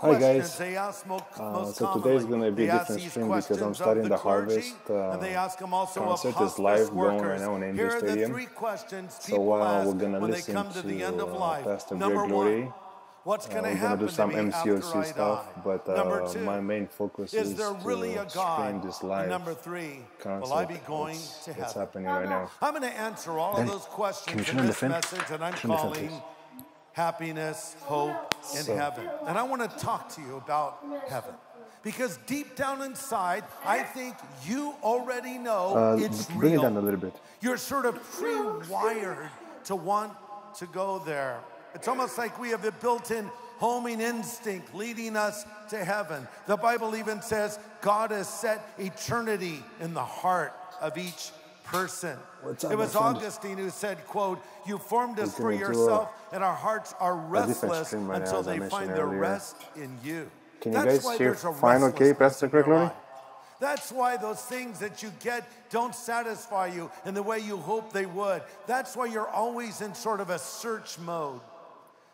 Hi guys, so today is going to be a different stream because I'm starting the harvest. Concert is live going right now in Angel Stadium. So we're going to listen to Pastor Greg Laurie. We're going to do some MCOC stuff, but my main focus is to stream this live concert that's happening right now. I'm going to answer all of those questions in this message that I'm calling Happiness, Hope, in Heaven. And I want to talk to you about heaven. Because deep down inside, I think you already know it's real. Bring it down a little bit. You're sort of pre-wired to want to go there. It's almost like we have a built-in homing instinct leading us to heaven. The Bible even says God has set eternity in the heart of each person. It was Augustine who said, quote, "You formed us for yourself, and our hearts are restless until they find their rest in you." Can you guys hear fine okay, Pastor Greg Laurie? That's why those things that you get don't satisfy you in the way you hope they would. That's why you're always in sort of a search mode.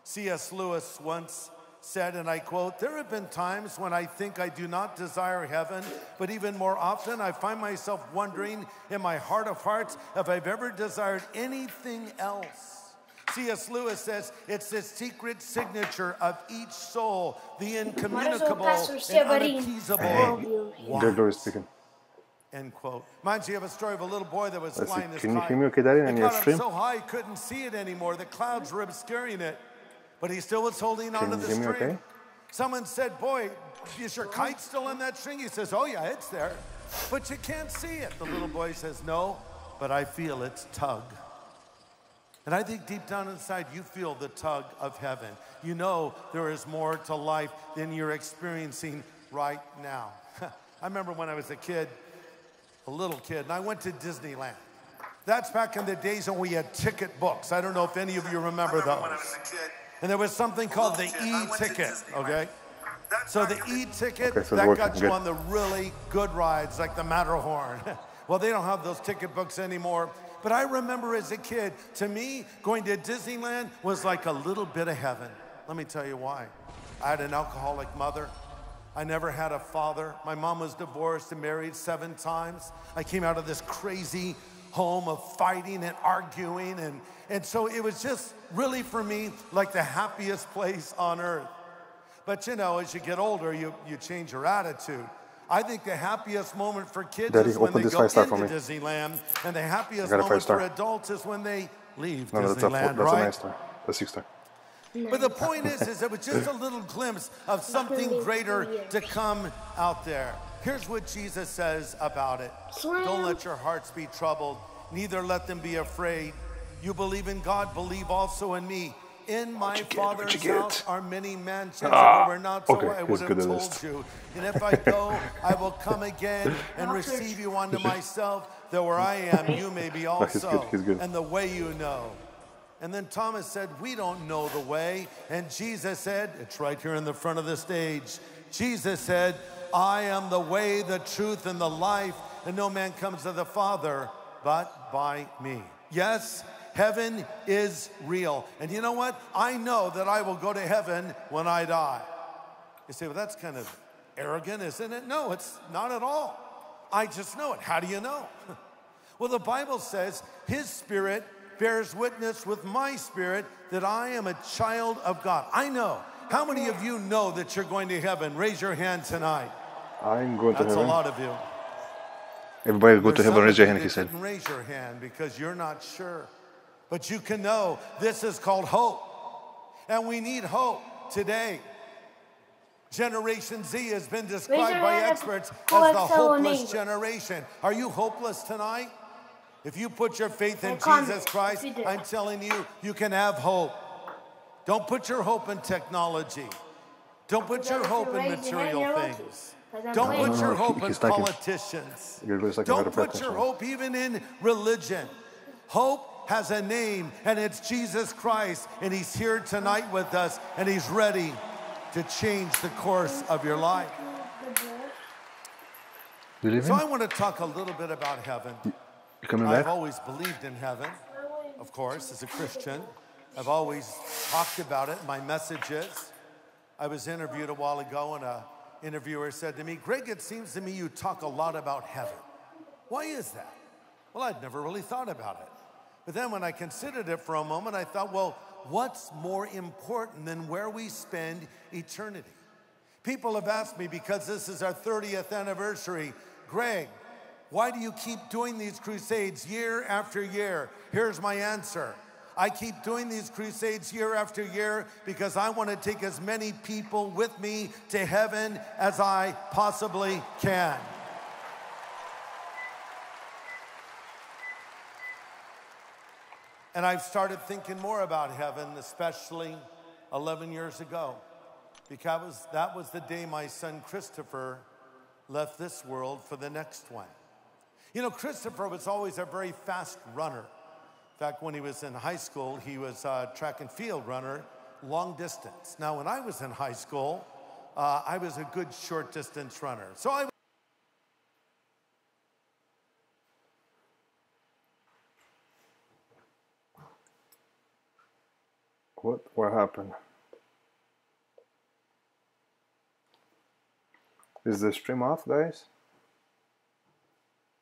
C.S. Lewis once said, and I quote, "There have been times when I think I do not desire heaven, but even more often I find myself wondering in my heart of hearts if I've ever desired anything else." C.S. Lewis says it's the secret signature of each soul, the incommunicable and unappeasable. Greg Laurie speaking. End quote. Reminds me of a story of a little boy that was flying his kite. Can you hear me okay, Daddy, on your stream? So high he couldn't see it anymore. The clouds were obscuring it. But he still was holding on to the string. Okay? Someone said, "Boy, is your kite still in that string?" He says, "Oh yeah, it's there. But you can't see it." The little boy says, "No, but I feel its tug." And I think deep down inside, you feel the tug of heaven. You know there is more to life than you're experiencing right now. I remember when I was a kid, a little kid, and I went to Disneyland. That's back in the days when we had ticket books. I don't know if any of you remember those. When I was a kid. And there was something called the e-ticket, okay? So the e-ticket, that got you on the really good rides, like the Matterhorn. Well, they don't have those ticket books anymore. But I remember as a kid, to me, going to Disneyland was like a little bit of heaven. Let me tell you why. I had an alcoholic mother. I never had a father. My mom was divorced and married 7 times. I came out of this crazy home of fighting and arguing, and so it was just really for me like the happiest place on earth. But you know, as you get older, you change your attitude. I think the happiest moment for kids is when they go into Disneyland, and the happiest moment for adults is when they leave Disneyland, that's right? A 9-star. That's a 6-star. But the point is it was just a little glimpse of something greater to come out there. Here's what Jesus says about it. "Don't let your hearts be troubled, neither let them be afraid. You believe in God, believe also in me. In my Father's house are many mansions. If it were not so, I would have told you. And if I go, I will come again and receive you unto myself, that where I am, you may be also. And the way you know." And then Thomas said, "We don't know the way." And Jesus said, it's right here in the front of the stage. Jesus said, "I am the way, the truth, and the life, and no man comes to the Father but by me." Yes, heaven is real. And you know what? I know that I will go to heaven when I die. You say, well, that's kind of arrogant, isn't it? No, it's not at all. I just know it. How do you know? Well, the Bible says his Spirit bears witness with my spirit that I am a child of God. I know. How many of you know that you're going to heaven? Raise your hand tonight. I'm going to heaven. That's a lot of you. Everybody go to heaven, raise your hand, he said. Raise your hand because you're not sure. But you can know this is called hope. And we need hope today. Generation Z has been described by experts as the hopeless generation. Are you hopeless tonight? If you put your faith in Jesus Christ, I'm telling you, you can have hope. Don't put your hope in technology. Don't put your hope in material things. Don't put your hope in politicians. Don't put your hope even in religion. Hope has a name, and it's Jesus Christ, and he's here tonight with us, and he's ready to change the course of your life. So I want to talk a little bit about heaven. I've always believed in heaven, of course, as a Christian. I've always talked about it in my messages. I was interviewed a while ago, and an interviewer said to me, Greg, it seems to me you talk a lot about heaven. Why is that? Well, I'd never really thought about it. But then when I considered it for a moment, I thought, well, what's more important than where we spend eternity? People have asked me, because this is our 30th anniversary, Greg, why do you keep doing these crusades year after year? Here's my answer. I keep doing these crusades year after year because I want to take as many people with me to heaven as I possibly can. And I've started thinking more about heaven, especially 11 years ago, because that was the day my son Christopher left this world for the next one. You know, Christopher was always a very fast runner. In fact, when he was in high school, he was a track and field runner, long distance. Now, when I was in high school, I was a good short distance runner. So What happened? Is the stream off, guys?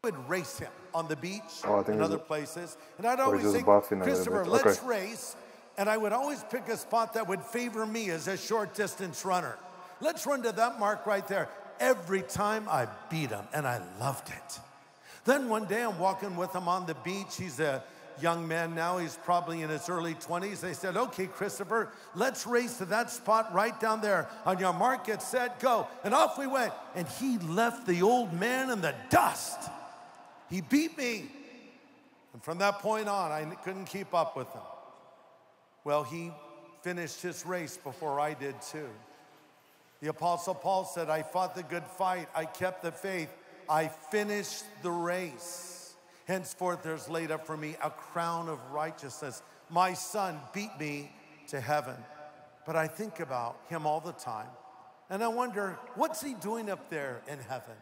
I would race him on the beach and other places. And I'd always say, Christopher, let's race. And I would always pick a spot that would favor me as a short distance runner. Let's run to that mark right there. Every time I beat him, and I loved it. Then one day I'm walking with him on the beach. He's a young man now. He's probably in his early 20s. They said, okay, Christopher, let's race to that spot right down there. On your mark, get set, go. And off we went. And he left the old man in the dust. He beat me. And from that point on, I couldn't keep up with him. Well, he finished his race before I did too. The Apostle Paul said, I fought the good fight. I kept the faith. I finished the race. Henceforth, there's laid up for me a crown of righteousness. My son beat me to heaven. But I think about him all the time. And I wonder, what's he doing up there in heaven?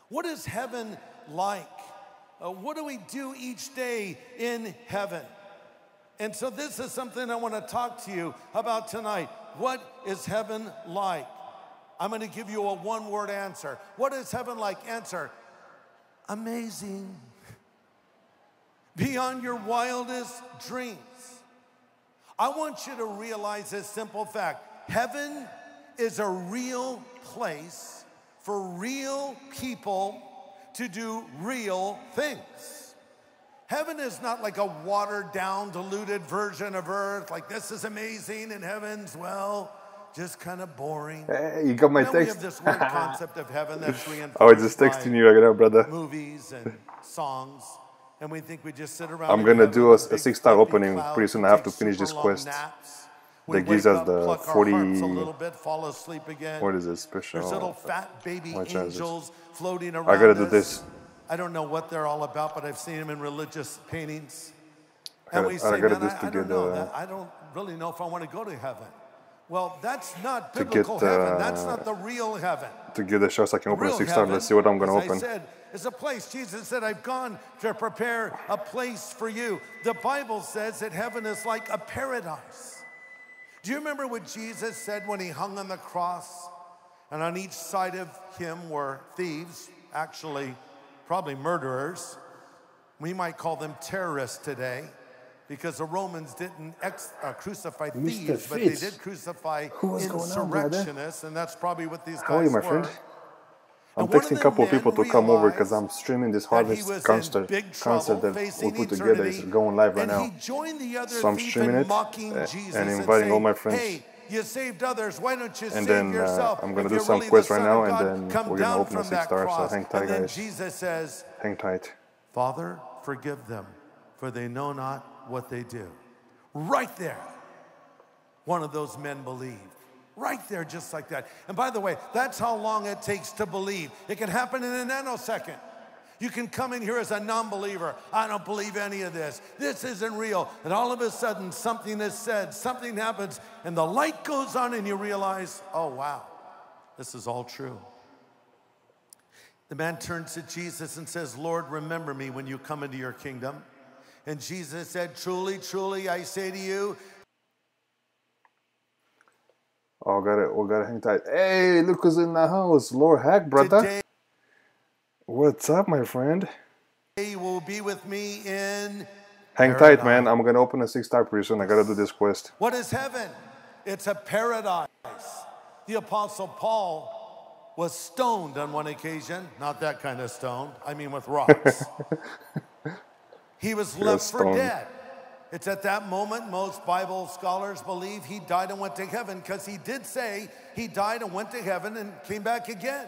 What is heaven like? What do we do each day in heaven? And so this is something I want to talk to you about tonight. What is heaven like? I'm going to give you a one-word answer. What is heaven like? Answer, amazing. Beyond your wildest dreams. I want you to realize this simple fact. Heaven is a real place for real people to do real things. Heaven is not like a watered down, diluted version of earth, like this is amazing and heaven's, well, just kind of boring. Hey, you got my text. We have this weird concept of heaven that's reinforced I was just texting you right now, brother. Movies and songs. And we think we just sit around. I'm going to do a 6-star opening pretty soon. I have to finish this quest. That gives us the 40. A little bit, fall asleep again. What is it? Special. There's little fat baby angels floating around. I got to do this. I don't know what they're all about, but I've seen them in religious paintings. And we say, I don't really know if I want to go to heaven. Well, that's not biblical heaven. That's not the real heaven. To get the shots, I can open a 6-star. Let's see what I'm going to open. As I said, is a place. Jesus said, I've gone to prepare a place for you. The Bible says that heaven is like a paradise. Do you remember what Jesus said when he hung on the cross? And on each side of him were thieves, actually probably murderers. We might call them terrorists today, because the Romans didn't crucify thieves, but they did crucify insurrectionists, and that's probably what these guys were. Friend? I'm texting a couple of people to come over because I'm streaming this Harvest concert that we put together. It's going live right now. So I'm streaming it and inviting all my friends. Hey, you saved others, why don't you and save then yourself? I'm going to do some quests right now, and then we're going to open a 6-star. So hang tight, guys. Jesus says, hang tight. Father, forgive them, for they know not what they do. Right there, one of those men believed. Right there, just like that. And by the way, that's how long it takes to believe. It can happen in a nanosecond. You can come in here as a non-believer. I don't believe any of this. This isn't real. And all of a sudden, something is said, something happens, and the light goes on, and you realize, oh, wow, this is all true. The man turns to Jesus and says, Lord, remember me when you come into your kingdom. And Jesus said, truly, truly, I say to you. Oh, gotta hang tight. Hey, look who's in the house. Lord Hack, brother. Today, what's up, my friend? You will be with me in Hang tight, man. I'm gonna open a 6-star pretty soon. I gotta do this quest. What is heaven? It's a paradise. The Apostle Paul was stoned on one occasion. Not that kind of stone. I mean with rocks. He was left for dead. It's at that moment most Bible scholars believe he died and went to heaven, because he did say he died and went to heaven and came back again.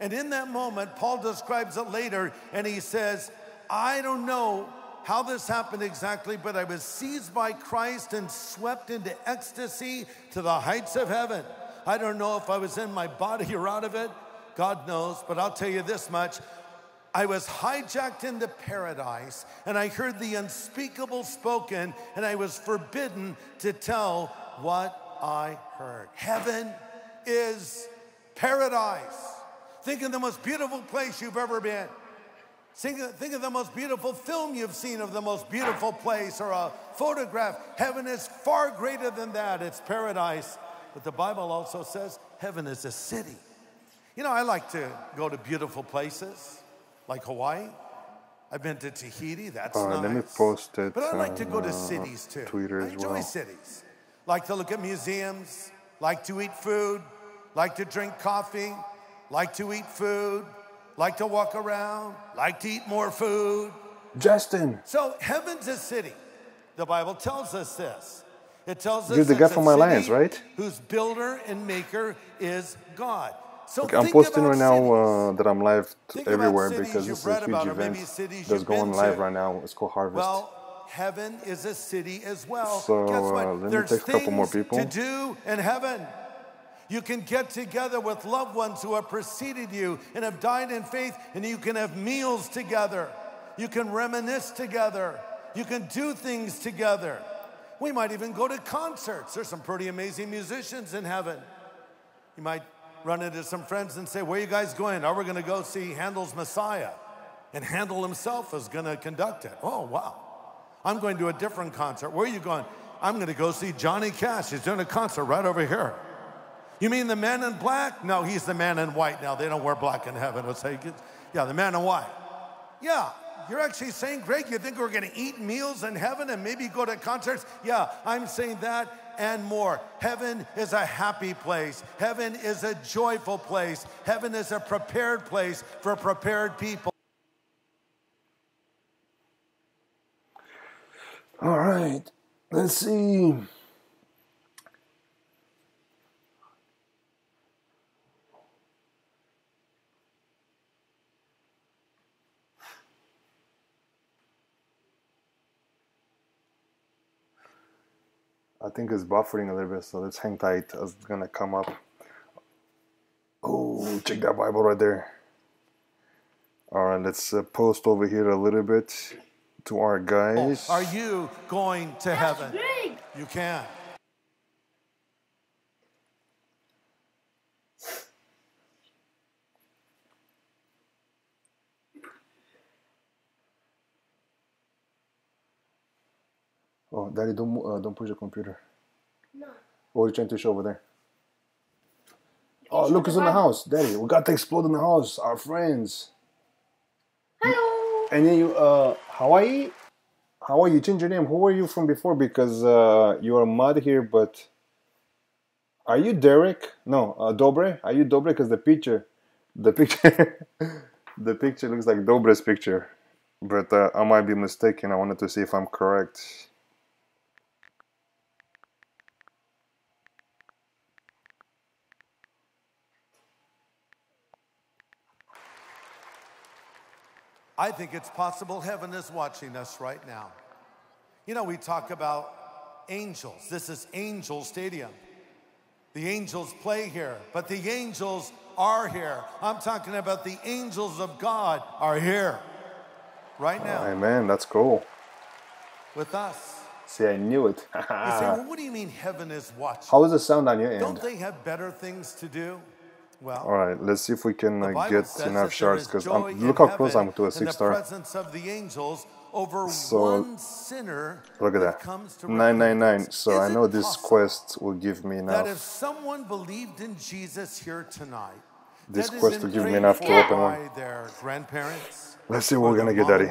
And in that moment, Paul describes it later, and he says, I don't know how this happened exactly, but I was seized by Christ and swept into ecstasy to the heights of heaven. I don't know if I was in my body or out of it. God knows, but I'll tell you this much. I was hijacked into paradise, and I heard the unspeakable spoken, and I was forbidden to tell what I heard. Heaven is paradise. Think of the most beautiful place you've ever been. Think of the most beautiful film you've seen of the most beautiful place, or a photograph. Heaven is far greater than that. It's paradise. But the Bible also says heaven is a city. You know, I like to go to beautiful places. Like Hawaii. I've been to Tahiti, that's nice. Let me post it. But I like to go to cities too. Twitter I enjoy cities. Like to look at museums, like to eat food, like to drink coffee, like to eat food, like to walk around, like to eat more food. Justin. So heaven's a city. The Bible tells us this. It tells us you're the guy it's from a Alliance, city right? whose builder and maker is God. So okay, I'm posting right now that I'm live everywhere, because this is a huge event that's going live right now. It's called Harvest. Well, heaven is a city as well. So guess what? let There's me take a couple more people to do in heaven. You can get together with loved ones who have preceded you and have died in faith, and you can have meals together. You can reminisce together. You can do things together. We might even go to concerts. There's some pretty amazing musicians in heaven. You might run into some friends and say, where are you guys going? Oh, we're going to go see Handel's Messiah. And Handel himself is going to conduct it. Oh, wow. I'm going to a different concert. Where are you going? I'm going to go see Johnny Cash. He's doing a concert right over here. You mean the man in black? No, he's the man in white now. They don't wear black in heaven. Let's say, yeah, the man in white. Yeah, you're actually saying, Greg, you think we're going to eat meals in heaven and maybe go to concerts? Yeah, I'm saying that and more. Heaven is a happy place. Heaven is a joyful place. Heaven is a prepared place for prepared people. All right, let's see. I think it's buffering a little bit, so let's hang tight. It's gonna come up. Oh, check that Bible right there. All right, let's post over here a little bit to our guys. Are you going to heaven? You can. Oh, Daddy, don't push the computer. No. What are you trying to show over there? Oh, look who's in the house. Daddy, we got to explode in the house. Our friends. Hello. And then you, Hawaii? Hawaii, you changed your name. Who were you from before? Because you are Mud here, but... Are you Derek? No, Dobre? Are you Dobre? Because the picture the picture looks like Dobre's picture. But I might be mistaken. I wanted to see if I'm correct. I think it's possible heaven is watching us right now. You know, we talk about angels. This is Angel Stadium. The angels play here, but the angels are here. I'm talking about the angels of God are here right now. Amen, that's cool. With us. See, I knew it. You say, well, what do you mean heaven is watching? How is the sound on your end? Don't they have better things to do? Well, all right, let's see if we can get enough shots, because look how close I'm to a 6-star. In the presence of the angels, over one sinner. Look at that. 999. So I know this quest will give me enough. That if someone believed in Jesus here tonight, this quest will give me enough to open one. Their grandparents. Let's see what we're gonna get, Daddy.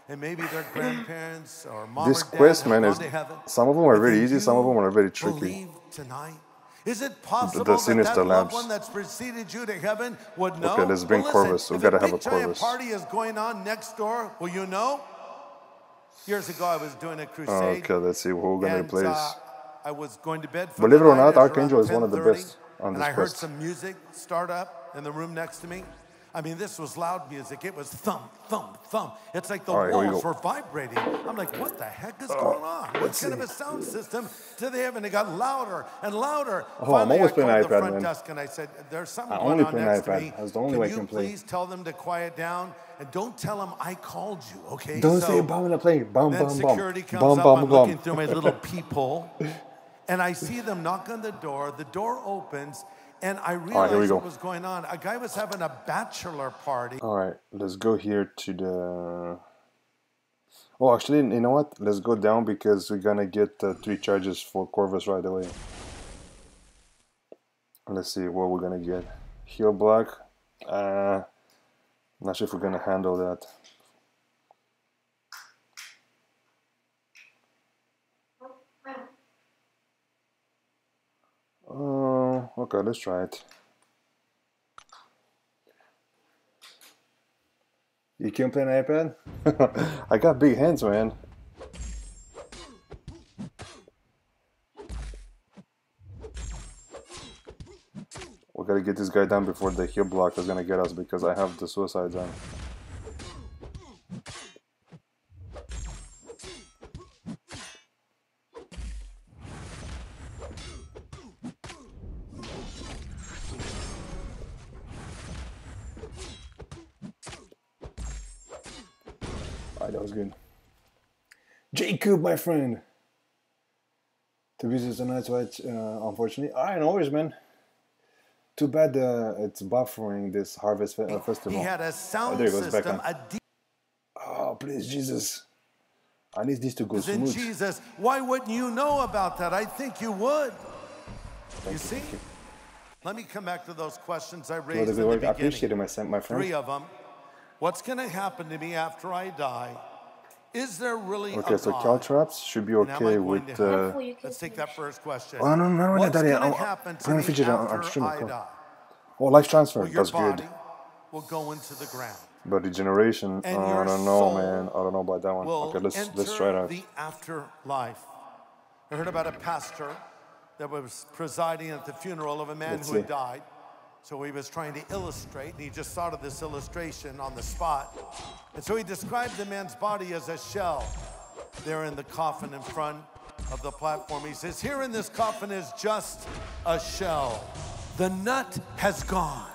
And maybe their grandparents or mom this or dad quest, man, have is gone to heaven. some of them are very easy, some of them are very tricky. Believe tonight. Is it possible The sinister that lamps. loved one that's preceded you to heaven would know? Okay, let's bring Corvus. We gotta have a giant Corvus. party is going on next door. Will you know? Years ago, I was doing a crusade. Okay, let's see who we're gonna replace. I was going to bed. For Believe it or not, around Archangel is one of the 10:30, best on this and I heard quest. some music start up in the room next to me. I mean, this was loud music. It was thump, thump, thump. It's like the walls were vibrating. I'm like, what the heck is going on? What kind of a sound system do they have? And it got louder and louder. Oh, I'm always playing I called iPad, the front man. desk and I said, there's something I going only on play next to iPad. me. That's the only way I can play. Can you please tell them to quiet down? And don't tell them I called you, okay? Don't say bomb in the plane. Bomb, then bomb, security bomb. comes Bomb, up. bomb, I'm bomb. looking through my little peephole. And I see them knock on the door. The door opens. And I realized what was going on. A guy was having a bachelor party. All right, let's go here to the... Oh, actually, you know what? Let's go down because we're gonna get 3 charges for Corvus right away. Let's see what we're gonna get. Heal block. Not sure if we're gonna handle that. Okay, let's try it. You can't play an iPad? I got big hands, man. We gotta get this guy down before the heal block is gonna get us because I have the suicide zone. Alright, that was good. Jacob, my friend. Teresa tonight's watch, unfortunately. Alright, no worries, man. Too bad it's buffering this Harvest Festival. He had a sound there it goes, system. back on. Oh, please, Jesus. I need this to go smooth. Jesus, why wouldn't you know about that? I think you would. You see? Let me come back to those questions I raised in the beginning. I appreciate it, my friend. 3 of them. What's going to happen to me after I die? Is there really a Okay, so God? Caltraps should be okay with... Let's take that first question. Oh, no, What's Daddy. going to happen to me after I die? Oh, life transfer. Well, your That's good. body will go into the ground. But regeneration, And I your don't know, soul man. I don't know about that one. Okay, let's try it out. the afterlife. I heard about a pastor that was presiding at the funeral of a man who had died. So he was trying to illustrate, and he just thought of this illustration on the spot. And so he described the man's body as a shell. There in the coffin in front of the platform, he says, here in this coffin is just a shell. The nut has gone.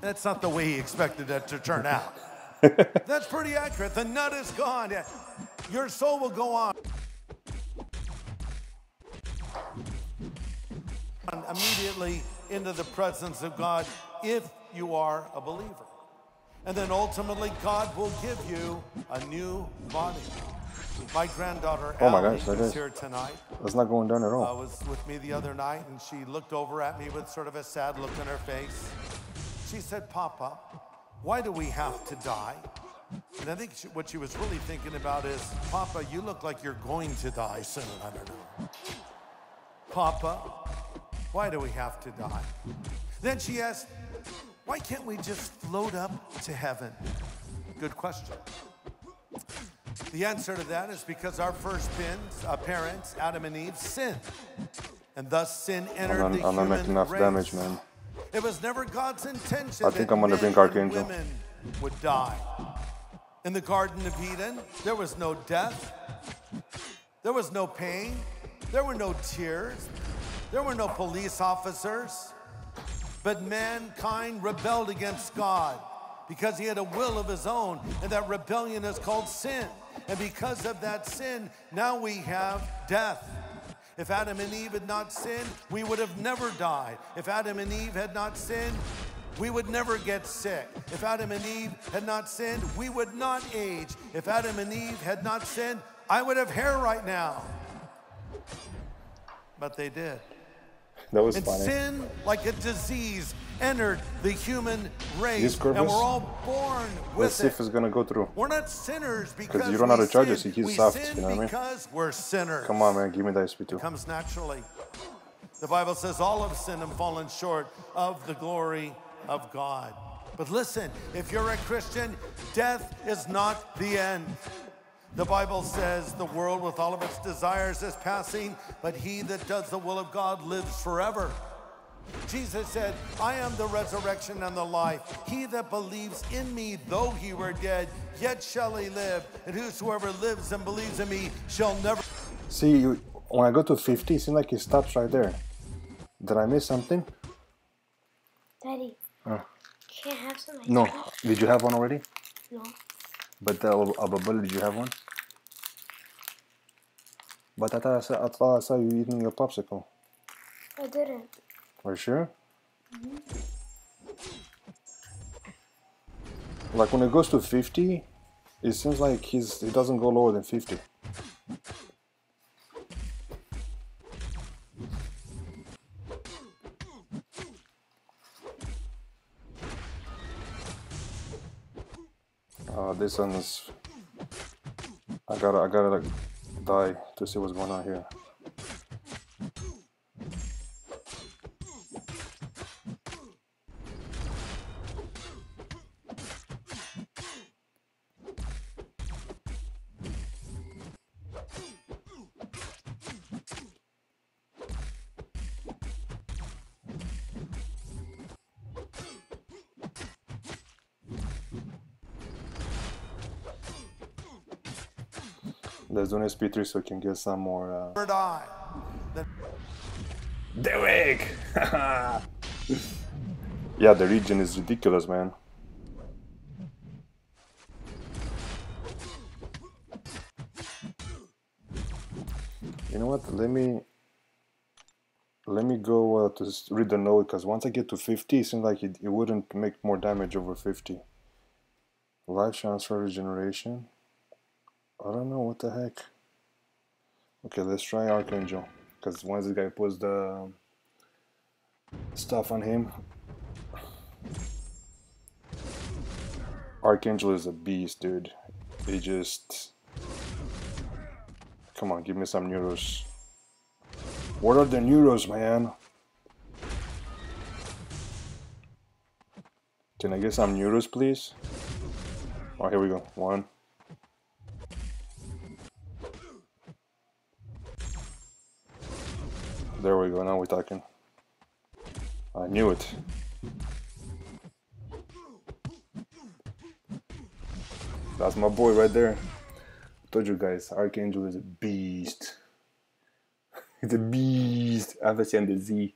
That's not the way he expected it to turn out. That's pretty accurate. The nut is gone. Yeah. Your soul will go on. Immediately into the presence of God if you are a believer. And then ultimately God will give you a new body. My granddaughter is here tonight. That's not going down at all. Was with me the other night, and she looked over at me with sort of a sad look on her face. She said, Papa, why do we have to die? And I think what she was really thinking about is, Papa, you look like you're going to die soon. I don't know. Papa, why do we have to die? Then she asked, why can't we just float up to heaven? Good question. The answer to that is because our first parents, Adam and Eve, sinned. And thus sin entered the human I'm not making enough race. damage, man. It was never God's intention I think that I'm gonna bring men and Archangel. women would die. In the Garden of Eden, there was no death. There was no pain. There were no tears. There were no police officers. But mankind rebelled against God because he had a will of his own, and that rebellion is called sin. And because of that sin, now we have death. If Adam and Eve had not sinned, we would have never died. If Adam and Eve had not sinned, we would never get sick. If Adam and Eve had not sinned, we would not age. If Adam and Eve had not sinned, I would have hair right now. But they did. That was and funny. Sin, like a disease, entered the human race, and we're all born with Let's see if it's gonna go through. We're not sinners because you don't know how to charge sin. it, so he's we soft, sin you know what I mean? because we're sinners. Come on, man, give me that SP2. It comes naturally. The Bible says all have sinned and fallen short of the glory of God. But listen, if you're a Christian, death is not the end. The Bible says the world with all of its desires is passing, but he that does the will of God lives forever. Jesus said, I am the resurrection and the life. He that believes in me, though he were dead, yet shall he live. And whosoever lives and believes in me shall never... See, when I go to 50, it seems like it stops right there. Did I miss something? Daddy, can't have some ice No. cream? Did you have one already? No. But Ababal, did you have one? But I thought I saw you eating your popsicle. I didn't. Are you sure? Like when it goes to 50, it seems like he doesn't go lower than 50. This one is... I gotta like die to see what's going on here. Let's do an SP3 so we can get some more. Derek! Yeah, the region is ridiculous, man. You know what? Let me go to read the note, because once I get to 50, it seems like it wouldn't make more damage over 50. Life transfer regeneration. I don't know what the heck. Okay, let's try Archangel, because once the guy puts the stuff on him, Archangel is a beast, dude. He just... Come on, give me some neuros. What are the neuros, man? Can I get some neuros, please? Oh, here we go. One. There we go, now we're talking. I knew it. That's my boy right there. I told you guys, Archangel is a beast. He's a beast. Obviously on the Z.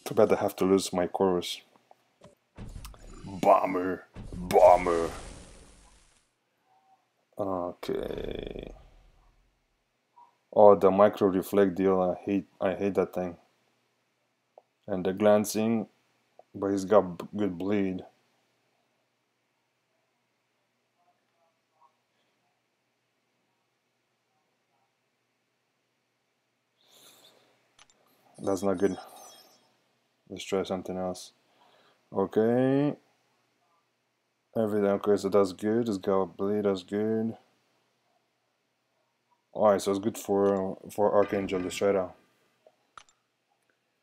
Too bad I have to lose my chorus. Bomber. Bomber. Okay. Oh, the micro reflect deal, I hate that thing. And the glancing, but he's got good bleed. That's not good. Let's try something else. Okay. Everything, okay, so that's good. It's got bleed, that's good. Alright, so it's good for Archangel. Let's try it out.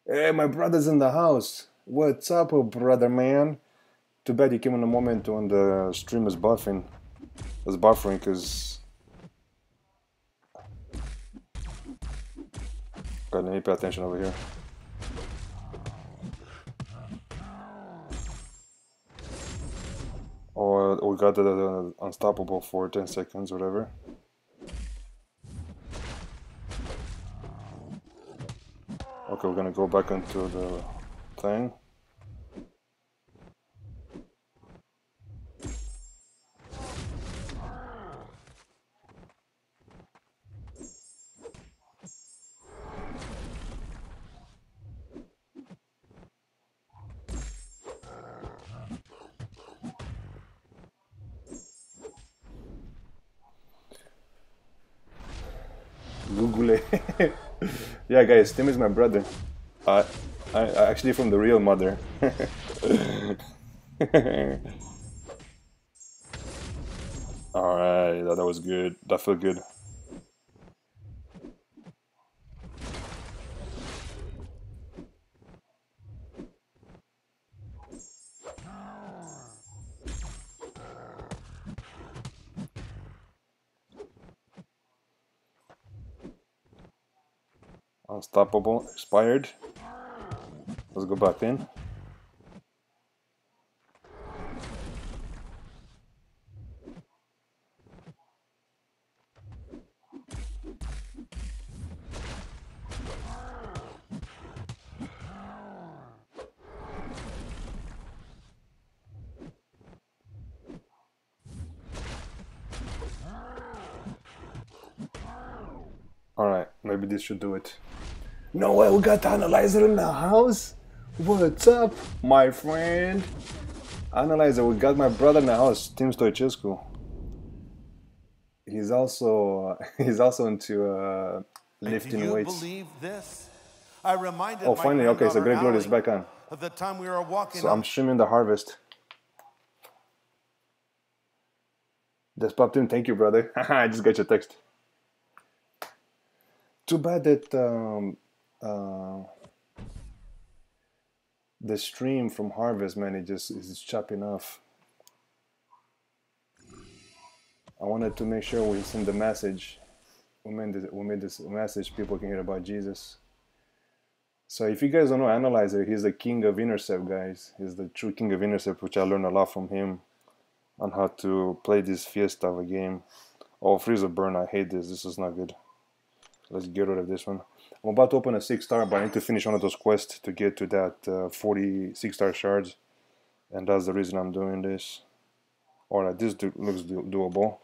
Hey, my brother's in the house. What's up, brother man? Too bad you came in a moment when the stream is buffering. It's buffering because... God, let me pay attention over here. Oh, we got the unstoppable for 10 seconds, whatever. Okay, we're gonna go back into the thing. Yeah, guys, Tim is my brother. I actually from the real mother. Alright, that was good. That felt good. Unstoppable, expired. Let's go back in. Alright, maybe this should do it. No way, we got the analyzer in the house? What's up, my friend? Analyzer, we got my brother in the house, Tim Stoichescu. He's also into lifting weights. Believe this? I reminded oh, finally, okay, so Greg Laurie is back on. Of the time we were walking so I'm streaming the harvest. Just popped in, thank you, brother. I just got your text. Too bad that the stream from Harvest, man, it just is chopping off. I wanted to make sure we send the message. We made this message people can hear about Jesus. So if you guys don't know Analyzer, he's the king of intercept, guys. He's the true king of intercept, which I learned a lot from him on how to play this fiesta of a game. Oh, freezer burn, I hate this. This is not good. Let's get rid of this one. I'm about to open a 6-star, but I need to finish one of those quests to get to that 40 6-star shards. And that's the reason I'm doing this. Alright, this looks doable.